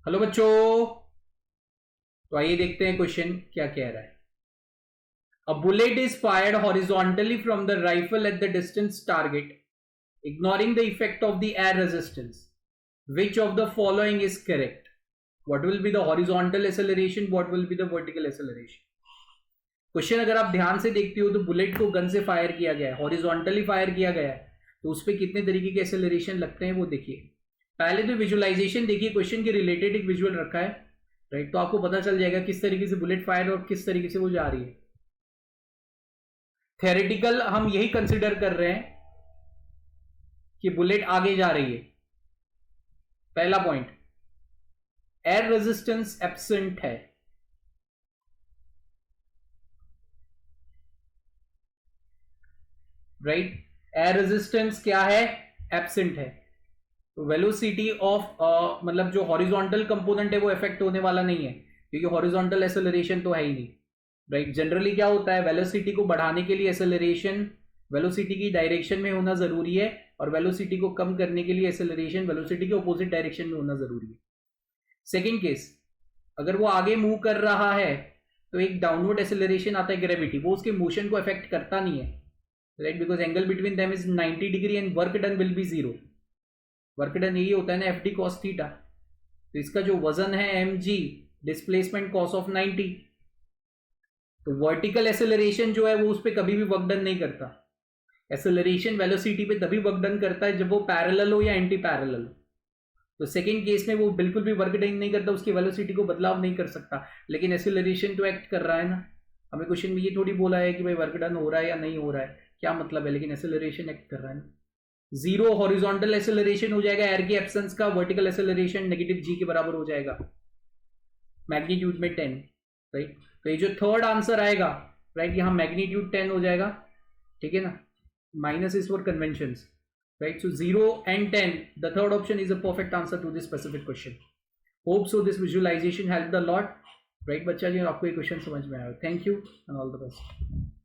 Hello बच्चों, तो आइए देखते हैं क्वेश्चन क्या कह रहा है। A bullet is fired horizontally from the rifle at the distance target, ignoring the effect of the air resistance. Which of the following is correct? What will be the horizontal acceleration? What will be the vertical acceleration? Question अगर आप ध्यान से देखते हो तो bullet को gun से fire किया गया है, हॉरिजॉन्टली फायर किया गया है, तो उस पर कितने तरीके के एक्सेलरेशन लगते हैं वो देखिए। पहले तो विजुअलाइजेशन देखिए, क्वेश्चन के रिलेटेड एक विजुअल रखा है, राइट? तो आपको पता चल जाएगा किस तरीके से बुलेट फायर और किस तरीके से वो जा रही है। थ्योरेटिकल हम यही कंसिडर कर रहे हैं कि बुलेट आगे जा रही है। पहला पॉइंट, एयर रेजिस्टेंस एब्सेंट है, राइट? एयर रेजिस्टेंस क्या है? एब्सेंट है। तो वेलोसिटी ऑफ मतलब जो हॉरिजॉन्टल कंपोनेंट है वो इफेक्ट होने वाला नहीं है, क्योंकि हॉरिजॉन्टल एक्सेलरेशन तो है ही नहीं, राइट? जनरली क्या होता है, वेलोसिटी को बढ़ाने के लिए एक्सेलरेशन वेलोसिटी की डायरेक्शन में होना जरूरी है, और वेलोसिटी को कम करने के लिए एक्सेलरेशन वेलोसिटी के ऑपोजिट डायरेक्शन में होना जरूरी है। सेकेंड केस, अगर वो आगे मूव कर रहा है तो एक डाउनवर्ड एक्सेलरेशन आता है ग्रेविटी, वो उसके मोशन को अफेक्ट करता नहीं है, right? Because angle between them is 90 degree and work done will be zero. Work done यही होता है ना, एफ डी कॉस थीटा। तो इसका जो वजन है M G, displacement cos of 90। तो वर्टिकल एक्सेलरेशन जो है वो उस पर कभी भी वर्क डन नहीं करता। एक्सेलरेशन वेलोसिटी पे तभी वर्क डन करता है जब वो पैरेलल हो या एंटी पैरेलल हो। तो सेकेंड केस में वो बिल्कुल भी वर्क डन नहीं करता, उसकी वेलोसिटी को बदलाव नहीं कर सकता, लेकिन एक्सेलरेशन तो एक्ट कर रहा है ना। हमें क्वेश्चन में ये थोड़ी बोला है कि भाई वर्क डन हो रहा है या नहीं हो रहा है, क्या मतलब है, लेकिन एक्सेलरेशन एक्ट कर रहा है ना। जीरो हॉरिजॉन्टल एक्सेलरेशन हो जाएगा एयर की एब्सेंस का, वर्टिकल एक्सेलरेशन नेगेटिव जी के बराबर हो जाएगा, मैग्नीट्यूड में 10, राइट? तो ये जो थर्ड आंसर आएगा, राइट, यहाँ मैग्नीट्यूड 10 हो जाएगा, ठीक है ना? minus is for conventions, right? So 0 and 10, the third option is a perfect answer to this specific question. Hope so this visualization helped a lot, right? बच्चा जी, आपको ये क्वेश्चन समझ में आया। Thank you and all the best.